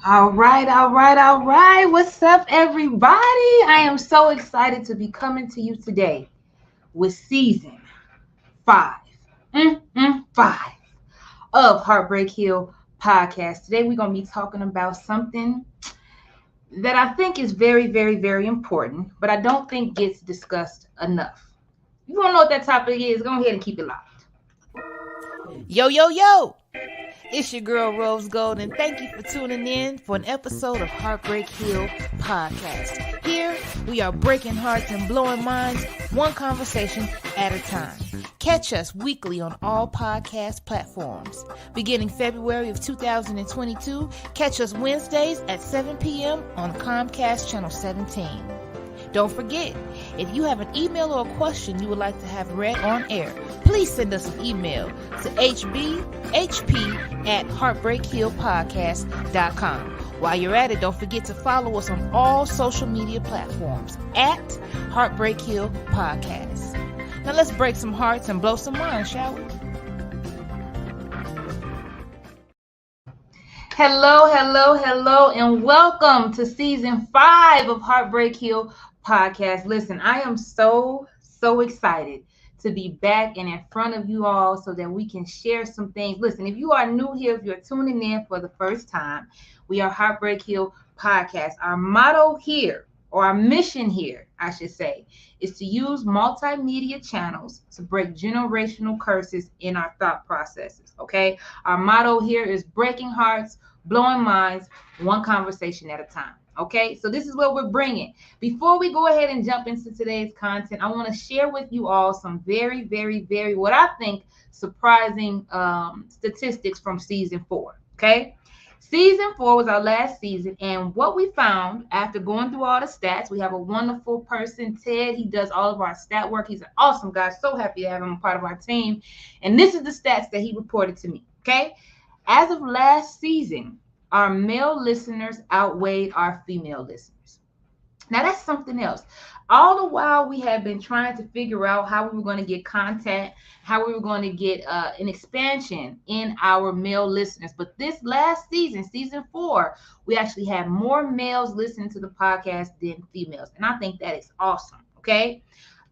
All right. What's up, everybody? I am so excited to be coming to you today with season five, five of Heartbreak Hill podcast. Today, we're going to be talking about something that I think is very, very, very important, but I don't think gets discussed enough. You want to know what that topic is? Go ahead and keep it locked. Yo, yo, yo! It's your girl Rose Gold, and thank you for tuning in for an episode of Heartbreak Hill Podcast. Here, we are breaking hearts and blowing minds, one conversation at a time. Catch us weekly on all podcast platforms. Beginning February of 2022, catch us Wednesdays at 7 p.m. on Comcast Channel 17. Don't forget, if you have an email or a question you would like to have read on air, please send us an email to hbhp@heartbreakhillpodcast.com. While you're at it, don't forget to follow us on all social media platforms at Heartbreak Hill Podcast. Now let's break some hearts and blow some minds, shall we? Hello, and welcome to season 5 of Heartbreak Hill Podcast. Listen, I am so excited to be back and in front of you all so that we can share some things. Listen, if you are new here, if you're tuning in for the first time, we are Heartbreak Hill Podcast. Our motto here, or our mission here, I should say, is to use multimedia channels to break generational curses in our thought processes, okay? Our motto here is breaking hearts, blowing minds, one conversation at a time, okay? So this is what we're bringing. Before we go ahead and jump into today's content, I want to share with you all some very, what I think, surprising statistics from season 4, okay? Season 4 was our last season, and what we found after going through all the stats, we have a wonderful person, Ted. He does all of our stat work. He's an awesome guy. So happy to have him a part of our team. And this is the stats that he reported to me, okay? As of last season, our male listeners outweighed our female listeners. Now, that's something else. All the while, we have been trying to figure out how we were going to get content, how we were going to get an expansion in our male listeners. But this last season, season 4, we actually had more males listening to the podcast than females. And I think that is awesome, okay?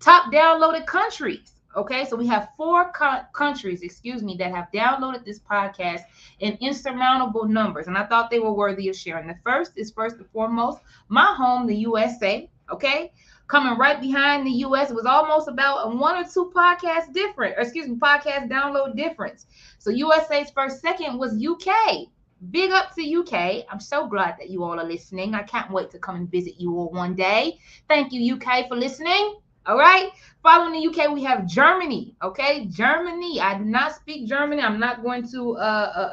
Top downloaded countries. Okay, so we have 4 countries, that have downloaded this podcast in insurmountable numbers, and I thought they were worthy of sharing. The first is first and foremost my home, the USA. Okay, coming right behind the US, it was almost about a 1 or 2 podcast download difference. So USA's first, second was UK. Big up to UK. I'm so glad that you all are listening. I can't wait to come and visit you all one day. Thank you, UK, for listening. All right. Following the UK, we have Germany. Okay, Germany. I do not speak German. I'm not going to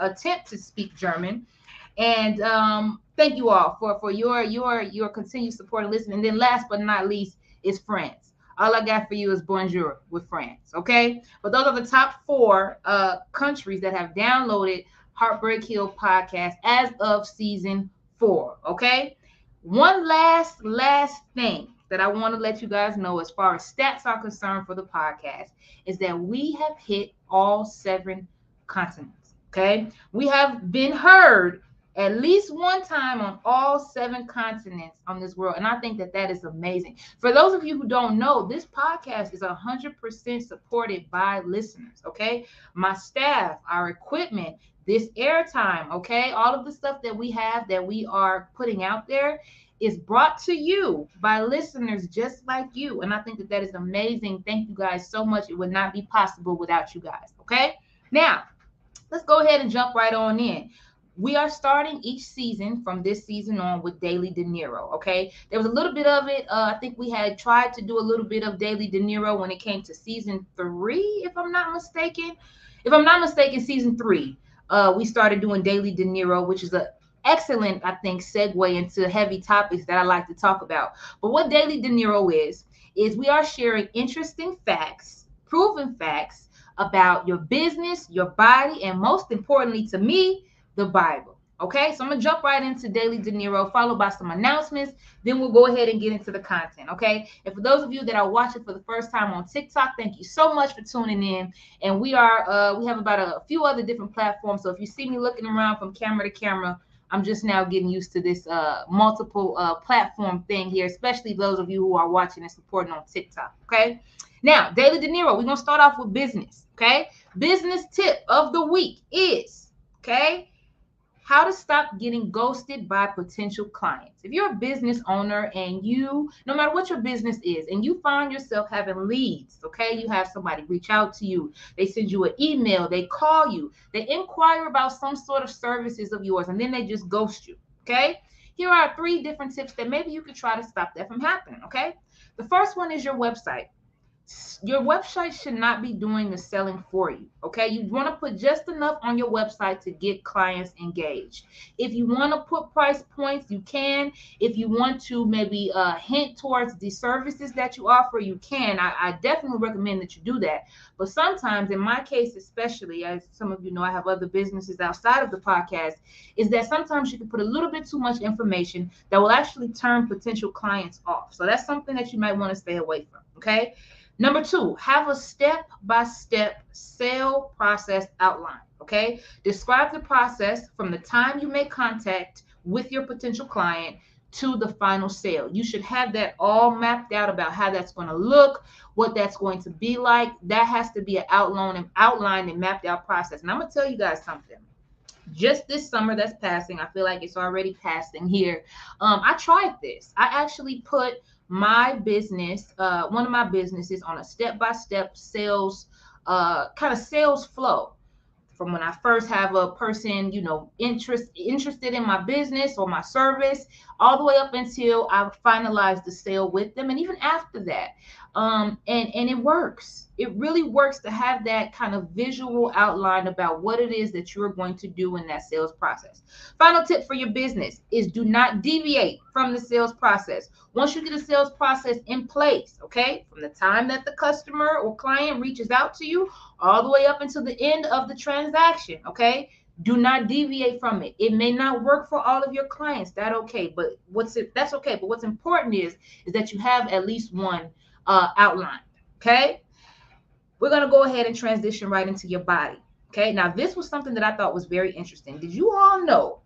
attempt to speak German. And thank you all for your continued support and listening. And then last but not least is France. All I got for you is bonjour with France. Okay, but those are the top 4 countries that have downloaded Heartbreak Hill Podcast as of season 4. Okay, one last thing that I want to let you guys know as far as stats are concerned for the podcast is that we have hit all 7 continents, okay? We have been heard at least one time on all 7 continents on this world, and I think that that is amazing. For those of you who don't know, this podcast is 100% supported by listeners, okay? My staff, our equipment, this airtime, okay? All of the stuff that we have that we are putting out there is brought to you by listeners just like you. And I think that that is amazing. Thank you guys so much. It would not be possible without you guys. Okay. Now, let's go ahead and jump right on in. We are starting each season from this season on with Daily De Niro. Okay. There was a little bit of it. I think we had tried to do a little bit of Daily De Niro when it came to season 3, if I'm not mistaken. Season 3, we started doing Daily De Niro, which is a excellent, I think, segue into heavy topics that I like to talk about. But what Daily De Niro is we are sharing interesting facts, proven facts about your business, your body, and most importantly to me, the Bible. Okay, so I'm gonna jump right into Daily De Niro, followed by some announcements. Then we'll go ahead and get into the content. Okay, and for those of you that are watching for the first time on TikTok, thank you so much for tuning in. And we have about a few other different platforms. So if you see me looking around from camera to camera, I'm just now getting used to this multiple platform thing here, especially those of you who are watching and supporting on TikTok. Okay. Now, Daily De Niro, we're going to start off with business. Okay. Business tip of the week is, okay, how to stop getting ghosted by potential clients. If you're a business owner and you, no matter what your business is, and you find yourself having leads, okay, you have somebody reach out to you, they send you an email, they call you, they inquire about some sort of services of yours, and then they just ghost you, okay? Here are 3 different tips that maybe you could try to stop that from happening, okay? The first one is your website. Your website should not be doing the selling for you. Okay. You want to put just enough on your website to get clients engaged. If you want to put price points, you can. If you want to maybe hint towards the services that you offer, you can. I definitely recommend that you do that. But sometimes, in my case, especially, as some of you know, I have other businesses outside of the podcast, is that sometimes you can put a little bit too much information that will actually turn potential clients off. So that's something that you might want to stay away from. Okay. Number 2, have a step-by-step sale process outline. Okay. Describe the process from the time you make contact with your potential client to the final sale. You should have that all mapped out about how that's going to look, what that's going to be like. That has to be an outlined and mapped out process. And I'm going to tell you guys something. Just this summer that's passing, I feel like it's already passing here. I tried this. I actually put my business, one of my businesses, on a step-by-step sales, kind of sales flow, from when I first have a person, interested in my business or my service, all the way up until I finalize the sale with them, and even after that. And it works. It really works to have that kind of visual outline about what it is that you're going to do in that sales process. Final tip for your business is do not deviate from the sales process. Once you get a sales process in place, okay, from the time that the customer or client reaches out to you all the way up until the end of the transaction, okay? Do not deviate from it. It may not work for all of your clients. That's okay. But what's important is that you have at least one outline. Okay. We're gonna go ahead and transition right into your body. Okay. Now, this was something that I thought was very interesting. Did you all know?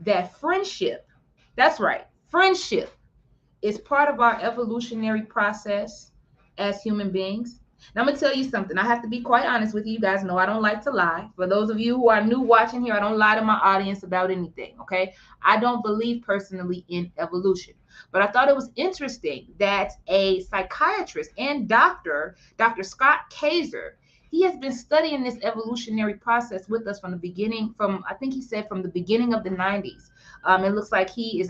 That friendship? That's right. Friendship is part of our evolutionary process as human beings. Now, I'm going to tell you something. I have to be quite honest with you. You guys know I don't like to lie. For those of you who are new watching here, I don't lie to my audience about anything, okay? I don't believe personally in evolution. But I thought it was interesting that a psychiatrist and doctor, Dr. Scott Kaiser, he has been studying this evolutionary process with us from the beginning, I think he said from the beginning of the 90s. It looks like he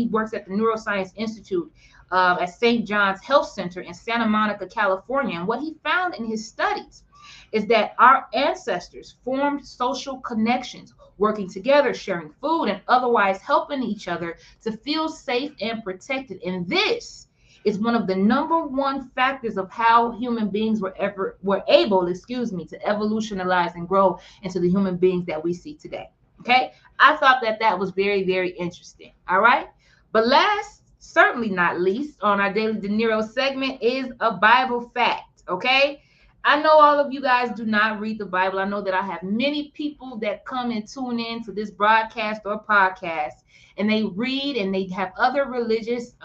works at the Neuroscience Institute at St. John's Health Center in Santa Monica, California. And what he found in his studies is that our ancestors formed social connections, working together, sharing food, and otherwise helping each other to feel safe and protected. And this is one of the number one factors of how human beings were able, to evolutionize and grow into the human beings that we see today. Okay, I thought that was very, very interesting. All right, but last, certainly not least, on our Daily De Niro segment is a Bible fact. Okay, I know all of you guys do not read the Bible. I know that I have many people that come and tune in to this broadcast or podcast, and they read and they have other religious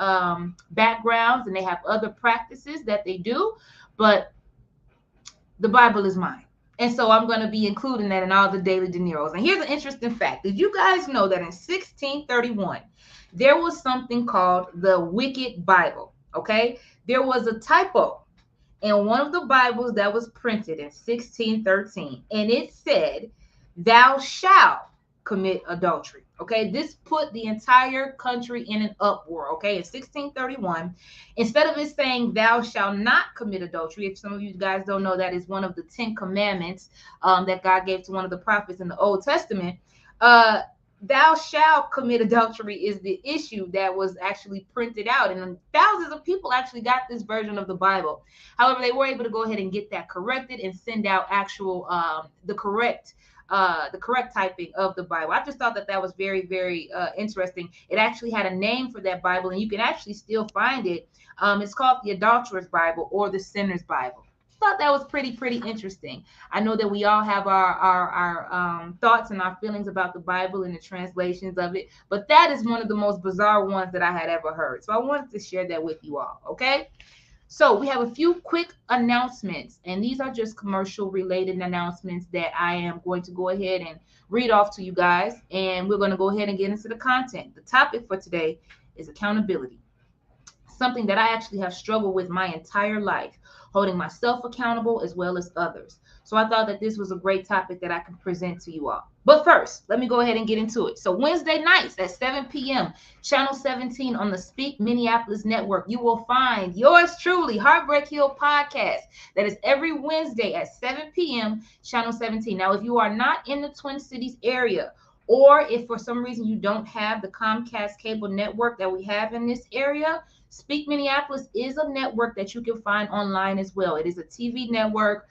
backgrounds and they have other practices that they do, but the Bible is mine. And so I'm going to be including that in all the Daily De Niros. And here's an interesting fact. Did you guys know that in 1631, there was something called the Wicked Bible? Okay. There was a typo in one of the Bibles that was printed in 1613. And it said, "Thou shalt commit adultery." Okay, this put the entire country in an uproar. Okay, in 1631, instead of it saying "Thou shalt not commit adultery," if some of you guys don't know, that is one of the 10 commandments that God gave to one of the prophets in the Old Testament. "Thou shalt commit adultery" is the issue that was actually printed out, and thousands of people actually got this version of the Bible. However, they were able to go ahead and get that corrected and send out actual the correct typing of the Bible. I just thought that was very, very interesting. It actually had a name for that Bible, and you can actually still find it. It's called the Adulterer's Bible or the Sinner's Bible. thought that was pretty interesting. I know that we all have our thoughts and our feelings about the Bible and the translations of it, but that is one of the most bizarre ones that I had ever heard. So I wanted to share that with you all. Okay. So we have a few quick announcements, and these are just commercial related announcements that I am going to go ahead and read off to you guys, and we're going to go ahead and get into the content. The topic for today is accountability, something that I actually have struggled with my entire life, holding myself accountable as well as others. So I thought that this was a great topic that I can present to you all. But first, let me go ahead and get into it. So Wednesday nights at 7 p.m., Channel 17 on the Speak Minneapolis Network, you will find yours truly, Heartbreak Hill Podcast. That is every Wednesday at 7 p.m., Channel 17. Now, if you are not in the Twin Cities area, or if for some reason you don't have the Comcast cable network that we have in this area, Speak Minneapolis is a network that you can find online as well. It is a TV network.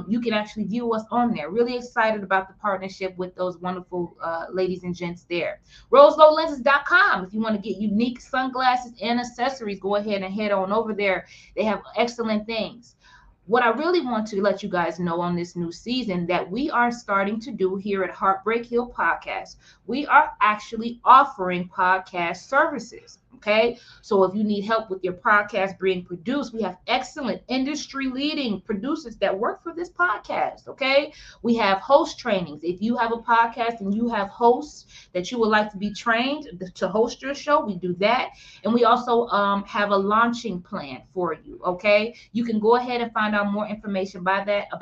You can actually view us on there. Really excited about the partnership with those wonderful ladies and gents there. RoseGoldLenses.com. If you want to get unique sunglasses and accessories, go ahead and head on over there. They have excellent things. What I really want to let you guys know on this new season that we are starting to do here at Heartbreak Hill Podcast, we are actually offering podcast services. Okay, so if you need help with your podcast being produced, we have excellent industry leading producers that work for this podcast. Okay, we have host trainings. If you have a podcast and you have hosts that you would like to be trained to host your show, we do that. And we also have a launching plan for you. Okay, you can go ahead and find out more information about that, on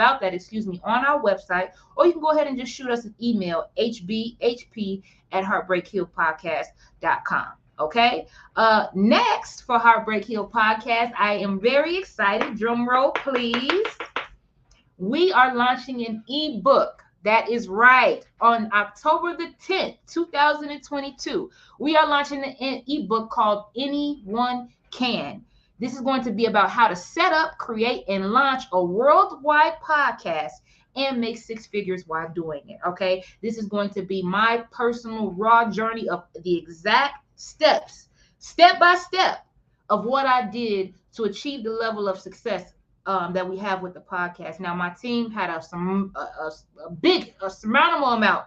our website, or you can go ahead and just shoot us an email, hbhp@heartbreakhillpodcast.com. Okay. Next for Heartbreak Hill Podcast, I am very excited. Drum roll, please. We are launching an ebook. That is right. On October the 10th, 2022, we are launching an ebook called Anyone Can. This is going to be about how to set up, create, and launch a worldwide podcast and make six figures while doing it. Okay. This is going to be my personal raw journey of the exact steps, step by step, of what I did to achieve the level of success that we have with the podcast. Now, my team had a surmountable amount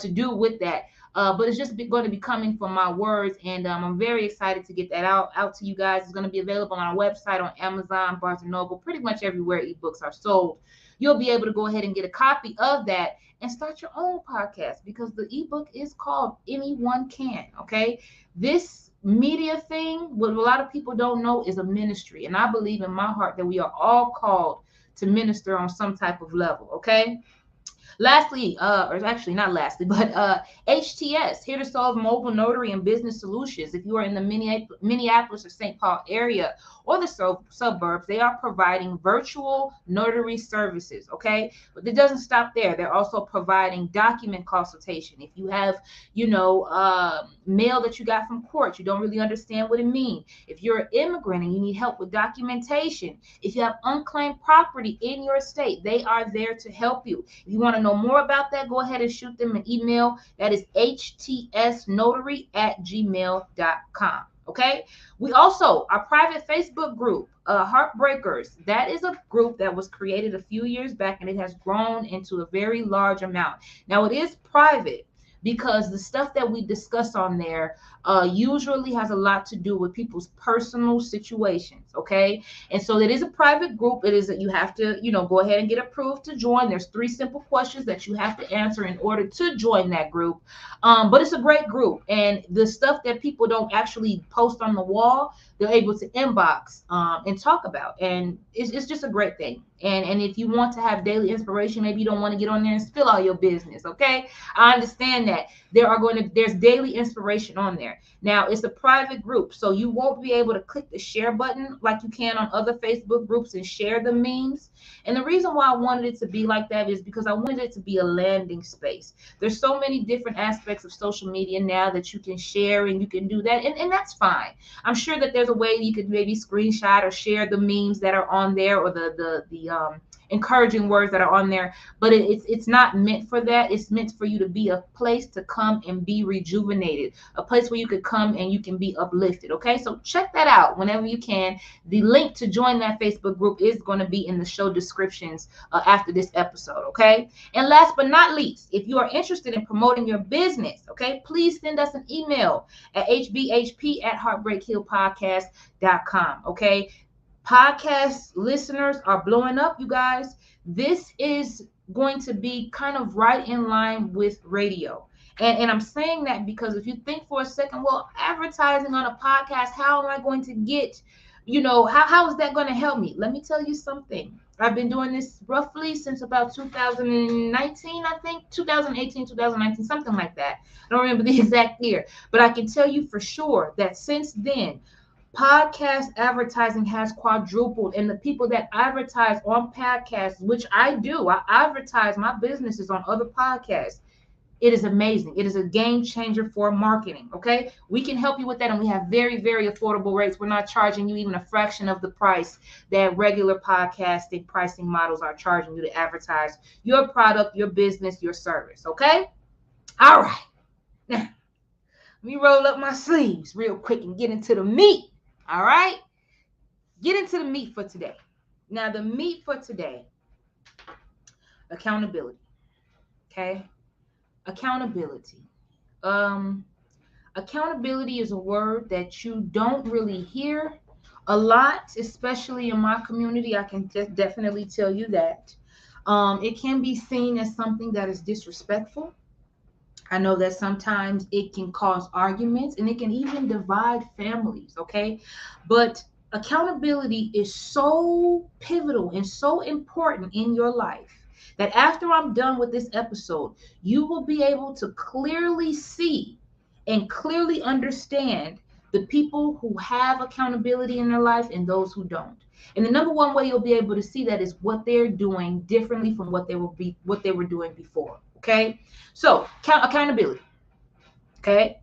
to do with that. But it's just going to be coming from my words, and I'm very excited to get that out to you guys. It's going to be available on our website, on Amazon, Barnes & Noble, pretty much everywhere ebooks are sold. You'll be able to go ahead and get a copy of that and start your own podcast, because the ebook is called Anyone Can. Okay, this media thing, what a lot of people don't know, is a ministry, and I believe in my heart that we are all called to minister on some type of level. Okay. Lastly, or actually not lastly, but HTS, here to solve mobile notary and business solutions. If you are in the Minneapolis or St. Paul area or the suburbs, they are providing virtual notary services. Okay, but it doesn't stop there. They're also providing document consultation. If you have, mail that you got from court, you don't really understand what it means. If you're an immigrant and you need help with documentation, if you have unclaimed property in your state, they are there to help you. If you want to know more about that, go ahead and shoot them an email. That is htsnotary@gmail.com. Okay. We also, our private Facebook group, Heartbreakers, that is a group that was created a few years back, and it has grown into a very large amount. Now, it is private because the stuff that we discuss on there usually has a lot to do with people's personal situations. Okay. And so it is a private group. It is that you have to, go ahead and get approved to join. There's 3 simple questions that you have to answer in order to join that group. But it's a great group, and the stuff that people don't actually post on the wall, they're able to inbox and talk about. And it's just a great thing. And if you want to have daily inspiration, maybe you don't want to get on there and spill all your business. Okay. I understand that there's daily inspiration on there. Now, it's a private group, so you won't be able to click the share button like you can on other Facebook groups and share the memes. And the reason why I wanted it to be like that is because I wanted it to be a landing space. There's so many different aspects of social media now that you can share, and you can do that, and that's fine. I'm sure that there's a way you could maybe screenshot or share the memes that are on there, or the encouraging words that are on there, but it's not meant for that. It's meant for you to be a place to come and be rejuvenated, a place where you could come and you can be uplifted. Okay, so check that out whenever you can. The link to join that Facebook group is going to be in the show descriptions after this episode. Okay, and last but not least, if you are interested in promoting your business, okay, please send us an email at hbhp@heartbreakhillpodcast.com. Okay, podcast listeners are blowing up, you guys. This is going to be kind of right in line with radio. And I'm saying that because if you think for a second, well, advertising on a podcast, how am I going to get, how is that going to help me? Let me tell you something. I've been doing this roughly since about 2019, I think, 2018, 2019, something like that. I don't remember the exact year, but I can tell you for sure that since then, podcast advertising has quadrupled, and the people that advertise on podcasts, which I do, I advertise my businesses on other podcasts. It is amazing. It is a game changer for marketing. Okay, we can help you with that, and we have very, very affordable rates. We're not charging you even a fraction of the price that regular podcasting pricing models are charging you to advertise your product, your business, your service. Okay, all right. Now let me roll up my sleeves real quick and get into the meat. All right, get into the meat for today. Now, the meat for today, accountability. Okay, accountability. Accountability is a word that you don't really hear a lot, especially in my community. I can just definitely tell you that. It can be seen as something that is disrespectful. I know that sometimes it can cause arguments and it can even divide families, okay? But accountability is so pivotal and so important in your life that after I'm done with this episode, you will be able to clearly see and clearly understand the people who have accountability in their life and those who don't. And the number one way you'll be able to see that is what they're doing differently from what they were doing before. Okay, so accountability. Okay,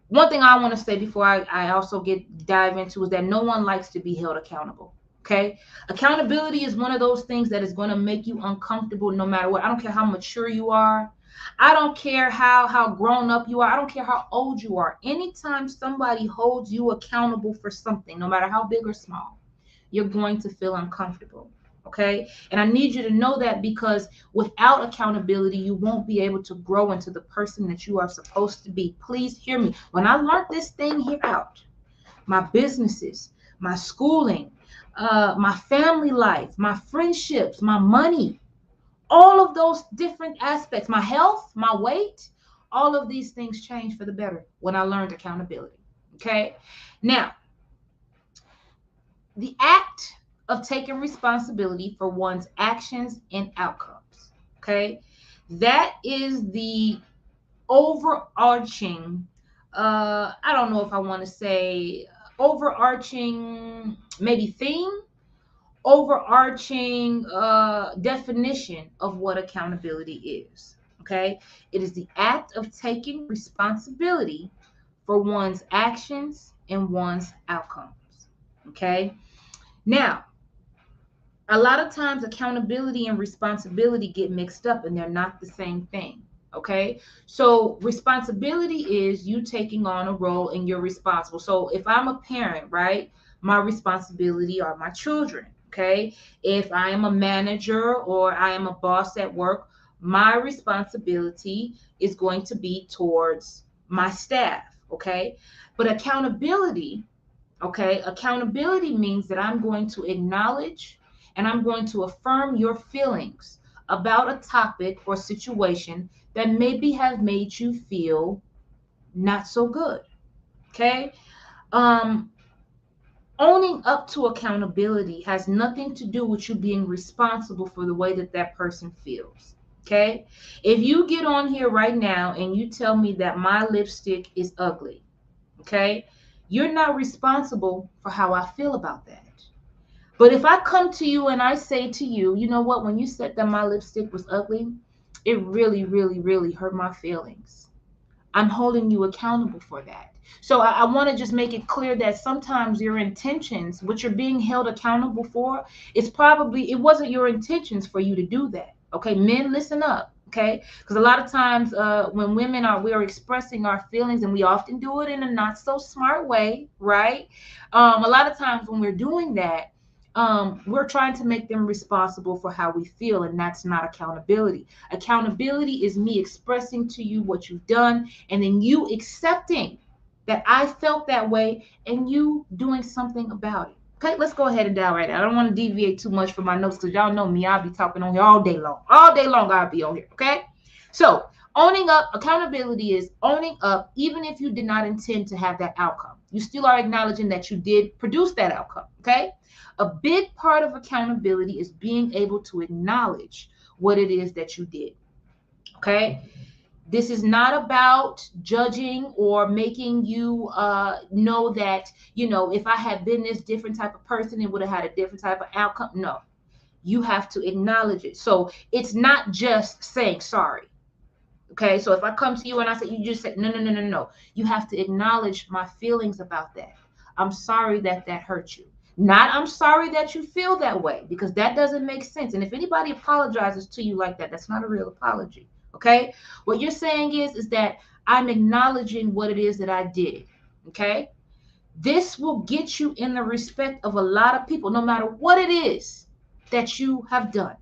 one thing I want to say before I also dive into is that no one likes to be held accountable. Okay, accountability is one of those things that is going to make you uncomfortable no matter what. I don't care how mature you are. I don't care how grown up you are. I don't care how old you are. Anytime somebody holds you accountable for something, no matter how big or small, you're going to feel uncomfortable. Okay, and I need you to know that, because without accountability, you won't be able to grow into the person that you are supposed to be. Please hear me. When I learned this thing here out, my businesses, my schooling, my family life, my friendships, my money, all of those different aspects, my health, my weight, all of these things changed for the better when I learned accountability. Okay, now the act of taking responsibility for one's actions and outcomes. Okay, that is the overarching, I don't know if I want to say overarching, maybe theme, overarching definition of what accountability is. Okay, it is the act of taking responsibility for one's actions and one's outcomes. Okay, now a lot of times accountability and responsibility get mixed up and they're not the same thing. Okay, so responsibility is you taking on a role and you're responsible. So if I'm a parent, right, my responsibility are my children. Okay, if I am a manager or I am a boss at work, my responsibility is going to be towards my staff. Okay, but accountability, okay, accountability means that I'm going to acknowledge and I'm going to affirm your feelings about a topic or situation that maybe have made you feel not so good. Okay. Um, Owning up to accountability has nothing to do with you being responsible for the way that that person feels. Okay. If you get on here right now and you tell me that my lipstick is ugly, okay, you're not responsible for how I feel about that. But if I come to you and I say to you, you know what, when you said that my lipstick was ugly, it really, really, really hurt my feelings. I'm holding you accountable for that. So I want to just make it clear that sometimes your intentions, what you're being held accountable for, it wasn't your intentions for you to do that. Okay, men, listen up. Okay, because a lot of times when we are expressing our feelings, and we often do it in a not so smart way, right? A lot of times when we're doing that, we're trying to make them responsible for how we feel, and that's not accountability. Accountability is me expressing to you what you've done, and then you accepting that I felt that way and you doing something about it. Okay, let's go ahead and dial right now. I don't want to deviate too much from my notes because y'all know me. I'll be talking on here all day long. All day long, I'll be on here. Okay, so owning up, accountability is owning up even if you did not intend to have that outcome. You still are acknowledging that you did produce that outcome. Okay, a big part of accountability is being able to acknowledge what it is that you did. Okay, this is not about judging or making you know that, if I had been this different type of person, it would have had a different type of outcome. No, you have to acknowledge it. So it's not just saying sorry. Okay, so if I come to you and I say, you just said, no, no, no, no, no. You have to acknowledge my feelings about that. I'm sorry that that hurt you. Not I'm sorry that you feel that way, because that doesn't make sense. And if anybody apologizes to you like that, that's not a real apology. Okay, what you're saying is that I'm acknowledging what it is that I did. Okay, this will get you in the respect of a lot of people, no matter what it is that you have done.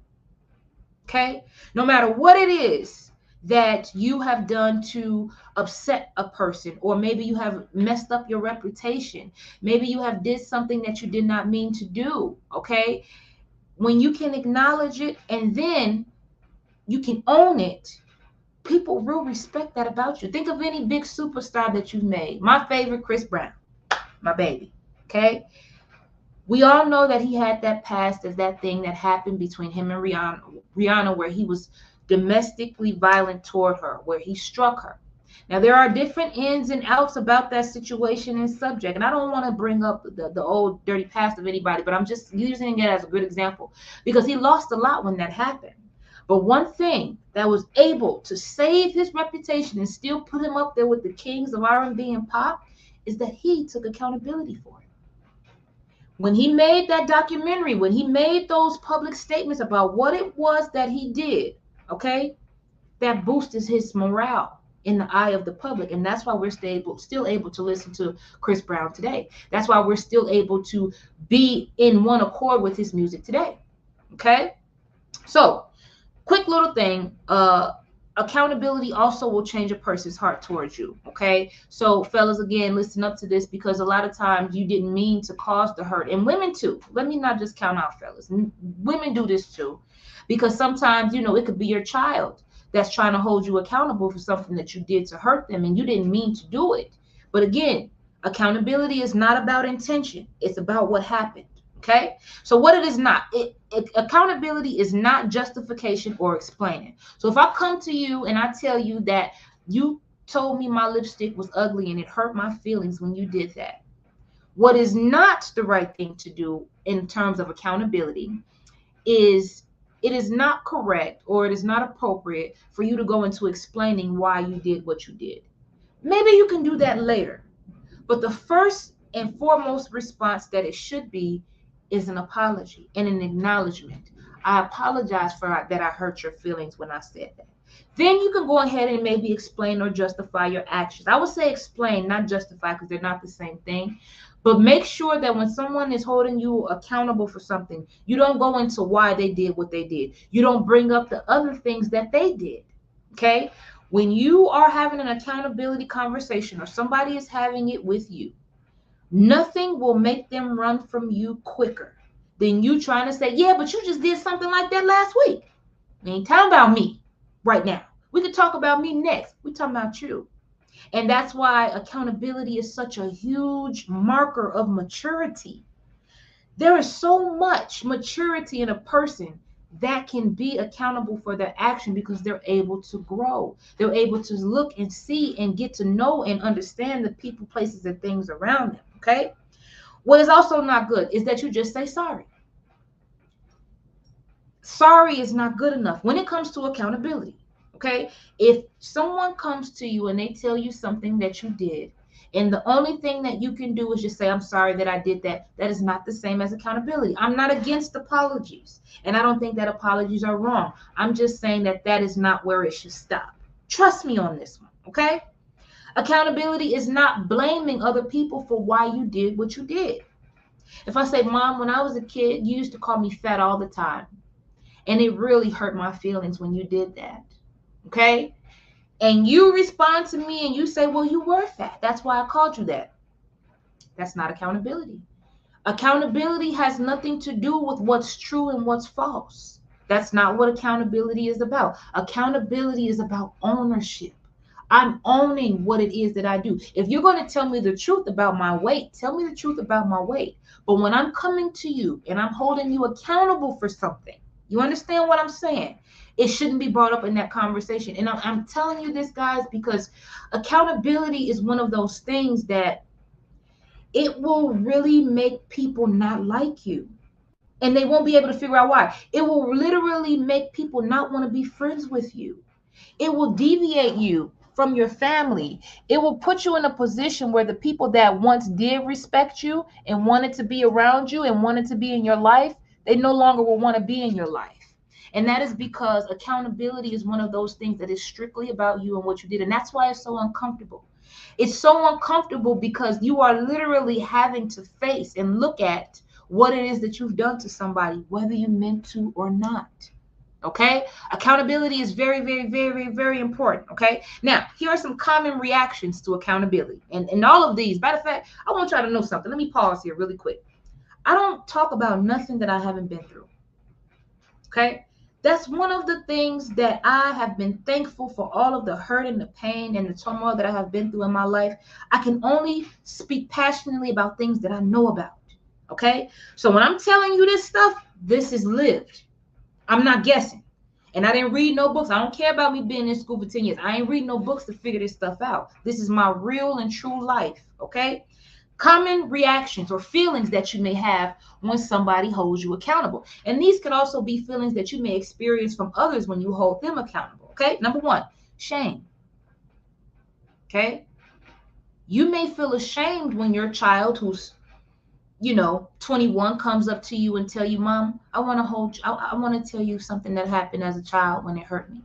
Okay, no matter what it is that you have done to upset a person, or maybe you have messed up your reputation, maybe you have did something that you did not mean to do. Okay, when you can acknowledge it and then you can own it, people will respect that about you. Think of any big superstar that you've made. My favorite, Chris Brown, my baby. Okay, we all know that he had that past as that thing that happened between him and Rihanna, where he was domestically violent toward her, where he struck her. Now, there are different ins and outs about that situation and subject, and I don't want to bring up the old dirty past of anybody, but I'm just using it as a good example because he lost a lot when that happened. But one thing that was able to save his reputation and still put him up there with the kings of R&B and pop is that he took accountability for it. When he made that documentary, when he made those public statements about what it was that he did, okay, that boosted his morale in the eye of the public. And that's why we're still able to listen to Chris Brown today. That's why we're still able to be in one accord with his music today. Okay, so quick little thing, accountability also will change a person's heart towards you. Okay, so fellas, again, listen up to this, because a lot of times you didn't mean to cause the hurt, and women too. Let me not just count out fellas, women do this too, because sometimes it could be your child that's trying to hold you accountable for something that you did to hurt them and you didn't mean to do it. But again, accountability is not about intention, it's about what happened. Okay, so what it is not, accountability is not justification or explaining. So if I come to you and I tell you that you told me my lipstick was ugly and it hurt my feelings when you did that, what is not the right thing to do in terms of accountability is, it is not correct or it is not appropriate for you to go into explaining why you did what you did. Maybe you can do that later, but the first and foremost response that it should be is an apology and an acknowledgement. I apologize for that I hurt your feelings when I said that. Then you can go ahead and maybe explain or justify your actions. I would say explain, not justify, because they're not the same thing. But make sure that when someone is holding you accountable for something, you don't go into why they did what they did. You don't bring up the other things that they did. Okay? When you are having an accountability conversation or somebody is having it with you, nothing will make them run from you quicker than you trying to say, yeah, but you just did something like that last week. We ain't talking about me right now. We could talk about me next. We're talking about you. And that's why accountability is such a huge marker of maturity. There is so much maturity in a person that can be accountable for their action because they're able to grow. They're able to look and see and get to know and understand the people, places, and things around them. Okay? What is also not good is that you just say sorry. Sorry is not good enough when it comes to accountability. Okay? If someone comes to you and they tell you something that you did, and the only thing that you can do is just say, I'm sorry that I did that, that is not the same as accountability. I'm not against apologies, and I don't think that apologies are wrong. I'm just saying that that is not where it should stop. Trust me on this one, okay? Accountability is not blaming other people for why you did what you did. If I say, Mom, when I was a kid, you used to call me fat all the time, and it really hurt my feelings when you did that, okay? And you respond to me and you say, well, you were fat. That's why I called you that. That's not accountability. Accountability has nothing to do with what's true and what's false. That's not what accountability is about. Accountability is about ownership. I'm owning what it is that I do. If you're going to tell me the truth about my weight, tell me the truth about my weight. But when I'm coming to you and I'm holding you accountable for something, you understand what I'm saying? It shouldn't be brought up in that conversation. And I'm telling you this, guys, because accountability is one of those things that it will really make people not like you. And they won't be able to figure out why. It will literally make people not want to be friends with you. It will deviate you from your family. It will put you in a position where the people that once did respect you and wanted to be around you and wanted to be in your life, they no longer will want to be in your life. And that is because accountability is one of those things that is strictly about you and what you did. And that's why it's so uncomfortable. It's so uncomfortable because you are literally having to face and look at what it is that you've done to somebody, whether you meant to or not. Okay? Accountability is very, very, very, very important. Okay? Now, here are some common reactions to accountability. And all of these, matter of fact, I want y'all to know something. Let me pause here really quick. I don't talk about nothing that I haven't been through. Okay? That's one of the things that I have been thankful for, all of the hurt and the pain and the turmoil that I have been through in my life. I can only speak passionately about things that I know about. Okay? So when I'm telling you this stuff, this is lived. I'm not guessing. And I didn't read no books. I don't care about me being in school for 10 years. I ain't read no books to figure this stuff out. This is my real and true life. Okay? Common reactions or feelings that you may have when somebody holds you accountable. And these could also be feelings that you may experience from others when you hold them accountable. Okay? Number one, shame. Okay? You may feel ashamed when your child who's 21 comes up to you and tell you, Mom, I want to hold you. I want to tell you something that happened as a child when it hurt me.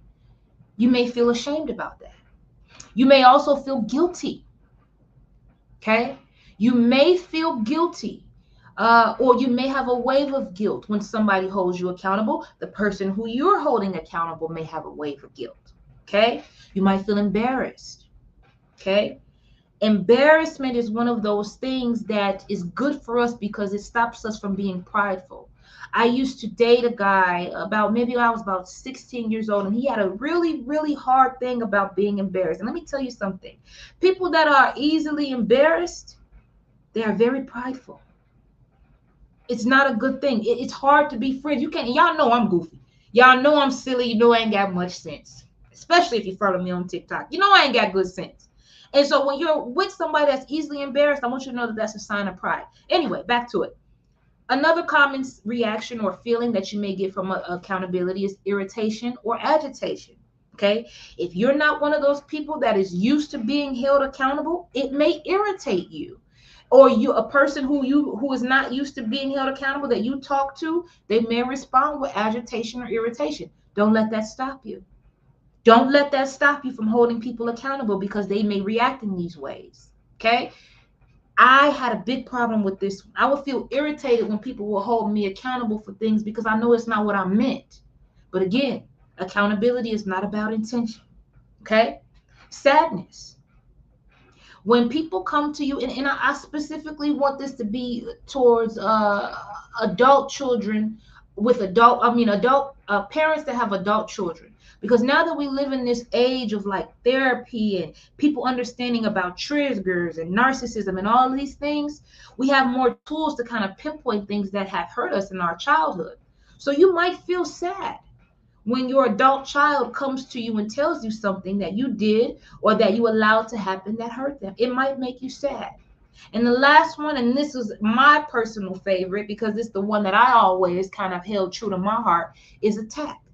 You may feel ashamed about that. You may also feel guilty. Okay? You may feel guilty. Or you may have a wave of guilt when somebody holds you accountable. The person who you're holding accountable may have a wave of guilt. Okay? You might feel embarrassed. Okay? Embarrassment is one of those things that is good for us because it stops us from being prideful. I used to date a guy maybe I was about 16 years old, and he had a really, really hard thing about being embarrassed. And let me tell you something. People that are easily embarrassed, they are very prideful. It's not a good thing. It's hard to be friends. Y'all know I'm goofy. Y'all know I'm silly. You know I ain't got much sense. Especially if you follow me on TikTok. You know I ain't got good sense. And so when you're with somebody that's easily embarrassed, I want you to know that that's a sign of pride. Anyway, back to it. Another common reaction or feeling that you may get from accountability is irritation or agitation. Okay? If you're not one of those people that is used to being held accountable, it may irritate you. Or a person who is not used to being held accountable that you talk to, they may respond with agitation or irritation. Don't let that stop you. Don't let that stop you from holding people accountable because they may react in these ways. Okay? I had a big problem with this. I would feel irritated when people will hold me accountable for things because I know it's not what I meant. But again, accountability is not about intention. Okay? Sadness. When people come to you, and I specifically want this to be towards adult children with adult parents that have adult children. Because now that we live in this age of like therapy and people understanding about triggers and narcissism and all these things, we have more tools to kind of pinpoint things that have hurt us in our childhood. So you might feel sad when your adult child comes to you and tells you something that you did or that you allowed to happen that hurt them. It might make you sad. And the last one, and this is my personal favorite because it's the one that I always kind of held true to my heart, is attacked.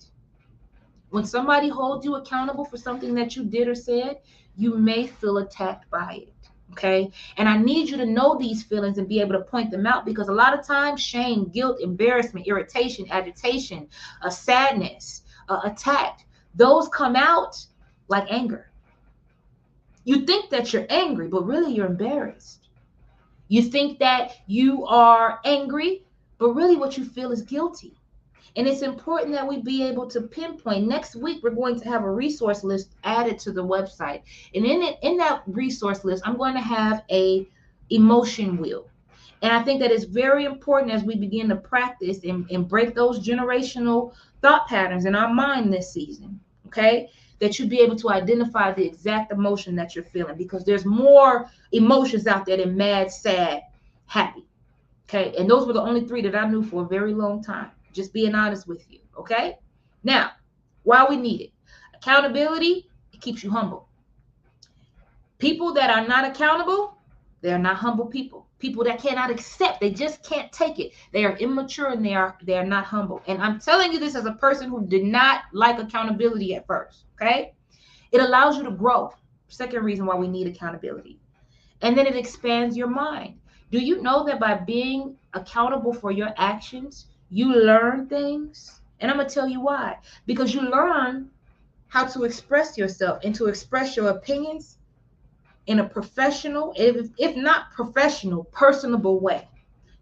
When somebody holds you accountable for something that you did or said, you may feel attacked by it. Okay. And I need you to know these feelings and be able to point them out, because a lot of times shame, guilt, embarrassment, irritation, agitation, sadness, attack, those come out like anger. You think that you're angry, but really you're embarrassed. You think that you are angry, but really what you feel is guilty. And it's important that we be able to pinpoint. Next week, we're going to have a resource list added to the website. And in that resource list, I'm going to have a emotion wheel. And I think that it's very important as we begin to practice and break those generational thought patterns in our mind this season, okay? That you be able to identify the exact emotion that you're feeling, because there's more emotions out there than mad, sad, happy, okay? And those were the only three that I knew for a very long time. Just being honest with you, okay? Now, why we need it. Accountability, it keeps you humble. People that are not accountable, they are not humble people. People that cannot accept, they just can't take it. They are immature and they are not humble. And I'm telling you this as a person who did not like accountability at first, okay? It allows you to grow. Second reason why we need accountability. And then it expands your mind. Do you know that by being accountable for your actions, you learn things? And I'm going to tell you why. Because you learn how to express yourself and to express your opinions in a professional, if not professional, personable way.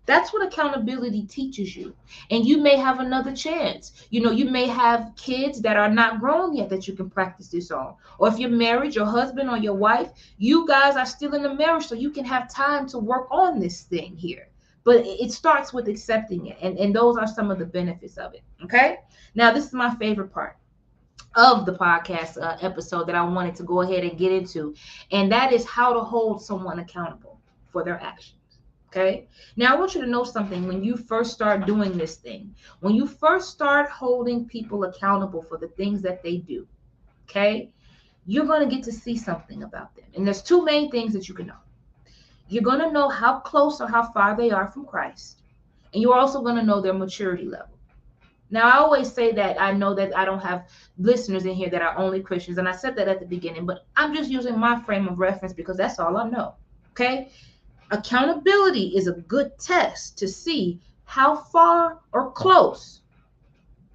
That's what accountability teaches you. And you may have another chance. You may have kids that are not grown yet that you can practice this on. Or if you're married, your husband or your wife, you guys are still in the marriage, so you can have time to work on this thing here. But it starts with accepting it. And those are some of the benefits of it. Okay. Now, this is my favorite part of the podcast episode that I wanted to go ahead and get into. And that is how to hold someone accountable for their actions. Okay. Now, I want you to know something. When you first start doing this thing, when you first start holding people accountable for the things that they do, okay, you're going to get to see something about them. And there's two main things that you can know. You're going to know how close or how far they are from Christ. And you're also going to know their maturity level. Now, I always say that I know that I don't have listeners in here that are only Christians. And I said that at the beginning, but I'm just using my frame of reference because that's all I know. Okay. Accountability is a good test to see how far or close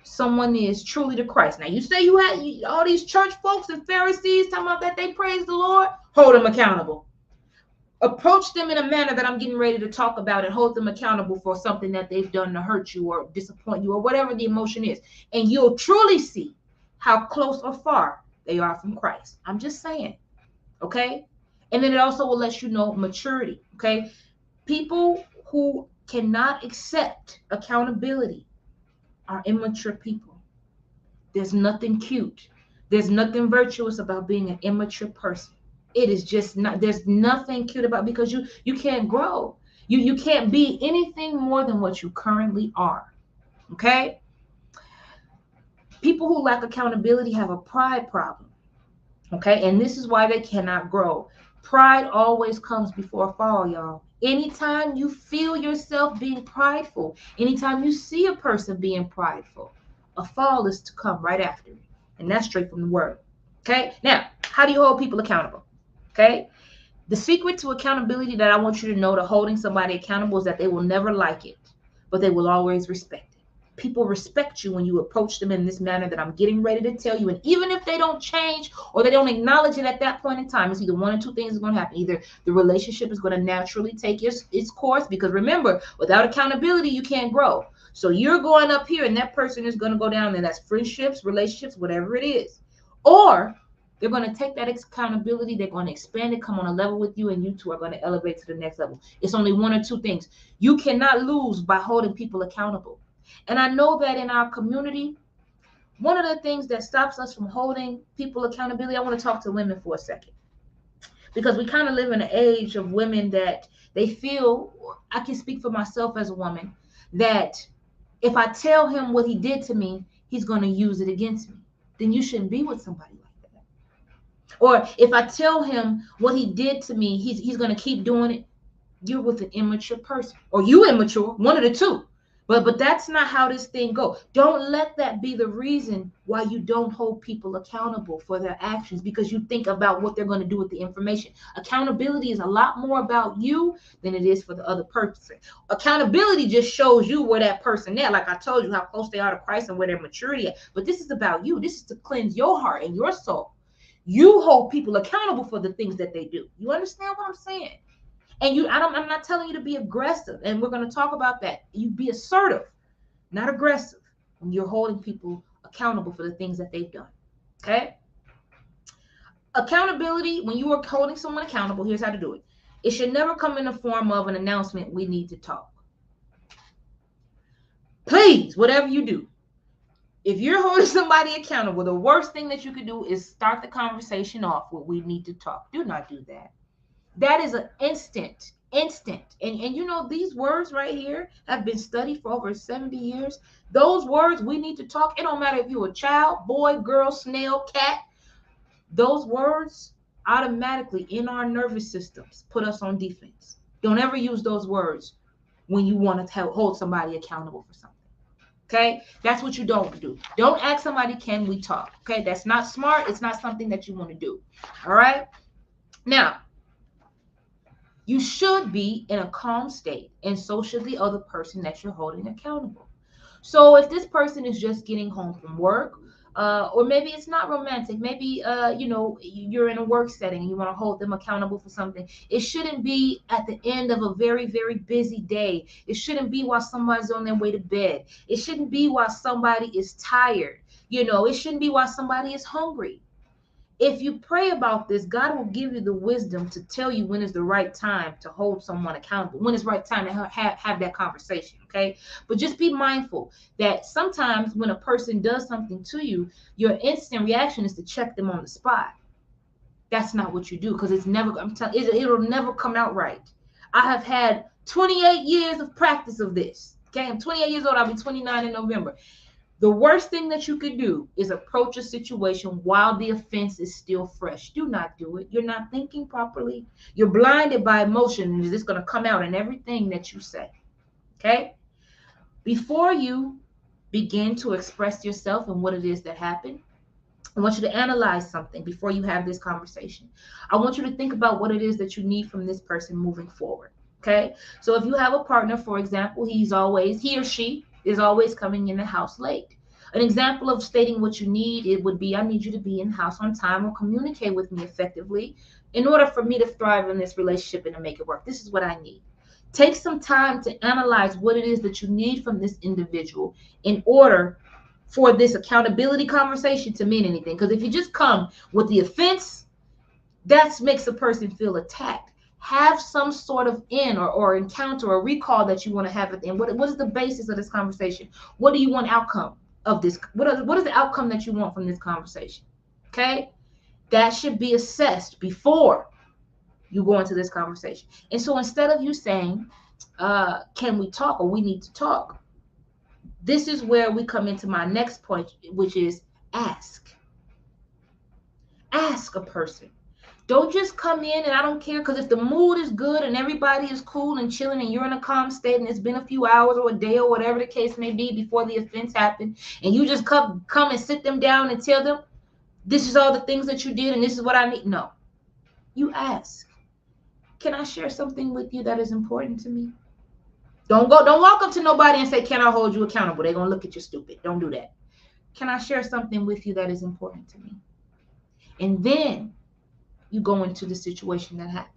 someone is truly to Christ. Now, you say you had all these church folks and Pharisees talking about that they praise the Lord. Hold them accountable. Approach them in a manner that I'm getting ready to talk about and hold them accountable for something that they've done to hurt you or disappoint you or whatever the emotion is. And you'll truly see how close or far they are from Christ. I'm just saying. Okay. And then it also will let you know maturity. Okay. People who cannot accept accountability are immature people. There's nothing cute. There's nothing virtuous about being an immature person. It is just not, there's nothing cute about, because you can't grow. You can't be anything more than what you currently are. Okay? People who lack accountability have a pride problem. Okay? And this is why they cannot grow. Pride always comes before a fall, y'all. Anytime you feel yourself being prideful, anytime you see a person being prideful, a fall is to come right after it. And that's straight from the word. Okay? Now, how do you hold people accountable? Okay? The secret to accountability that I want you to know to holding somebody accountable is that they will never like it, but they will always respect it. People respect you when you approach them in this manner that I'm getting ready to tell you. And even if they don't change or they don't acknowledge it at that point in time, it's either one or two things is going to happen. Either the relationship is going to naturally take its course, because remember, without accountability, you can't grow. So you're going up here and that person is going to go down there. That's friendships, relationships, whatever it is. Or they're going to take that accountability, they're going to expand it, come on a level with you, and you two are going to elevate to the next level. It's only one or two things. You cannot lose by holding people accountable. And I know that in our community, one of the things that stops us from holding people accountability, I want to talk to women for a second. Because we kind of live in an age of women that they feel, I can speak for myself as a woman, that if I tell him what he did to me, he's going to use it against me. Then you shouldn't be with somebody like that. Or if I tell him what he did to me, he's going to keep doing it. You're with an immature person, or you immature, one of the two. But that's not how this thing go. Don't let that be the reason why you don't hold people accountable for their actions, because you think about what they're going to do with the information. Accountability is a lot more about you than it is for the other person. Accountability just shows you where that person is. Like I told you, how close they are to Christ and where their maturity is. But this is about you. This is to cleanse your heart and your soul. You hold people accountable for the things that they do. You understand what I'm saying? And I'm not telling you to be aggressive, and we're going to talk about that. You be assertive, not aggressive, when you're holding people accountable for the things that they've done. Okay? Accountability, when you are holding someone accountable, here's how to do it. It should never come in the form of an announcement, we need to talk. Please, whatever you do, if you're holding somebody accountable, the worst thing that you could do is start the conversation off with, we need to talk. Do not do that. That is an instant. And you know, these words right here have been studied for over 70 years. Those words, we need to talk. It don't matter if you're a child, boy, girl, snail, cat. Those words automatically in our nervous systems put us on defense. Don't ever use those words when you want to hold somebody accountable for something. Okay? That's what you don't do. Don't ask somebody, can we talk? Okay? That's not smart. It's not something that you want to do. All right? Now, you should be in a calm state, and so should the other person that you're holding accountable. So if this person is just getting home from work, or maybe it's not romantic, maybe you're in a work setting and you want to hold them accountable for something. It shouldn't be at the end of a very, very busy day. It shouldn't be while somebody's on their way to bed. It shouldn't be while somebody is tired. It shouldn't be while somebody is hungry. If you pray about this, God will give you the wisdom to tell you when is the right time to hold someone accountable, when is the right time to have that conversation, okay? But just be mindful that sometimes when a person does something to you, your instant reaction is to check them on the spot. That's not what you do, because it'll never come out right. I have had 28 years of practice of this, okay? I'm 28 years old. I'll be 29 in November. The worst thing that you could do is approach a situation while the offense is still fresh. Do not do it. You're not thinking properly. You're blinded by emotion, and it's going to come out in everything that you say. Okay? Before you begin to express yourself and what it is that happened, I want you to analyze something before you have this conversation. I want you to think about what it is that you need from this person moving forward. Okay? So if you have a partner, for example, he or she is always coming in the house late. An example of stating what you need, it would be, I need you to be in the house on time or communicate with me effectively in order for me to thrive in this relationship and to make it work. This is what I need. Take some time to analyze what it is that you need from this individual in order for this accountability conversation to mean anything. Because if you just come with the offense, that makes a person feel attacked. Have some sort of or encounter or recall that you want to have at the end. What is the basis of this conversation? What do you want outcome of this? What is the outcome that you want from this conversation? Okay? That should be assessed before you go into this conversation. And so instead of you saying, can we talk, or we need to talk, this is where we come into my next point, which is ask. Ask a person. Don't just come in, and I don't care, because if the mood is good and everybody is cool and chilling and you're in a calm state and it's been a few hours or a day or whatever the case may be before the offense happened, and you just come and sit them down and tell them, this is all the things that you did and this is what I need. No. You ask, can I share something with you that is important to me? Don't walk up to nobody and say, can I hold you accountable? They're going to look at you stupid. Don't do that. Can I share something with you that is important to me? And then you go into the situation that happened.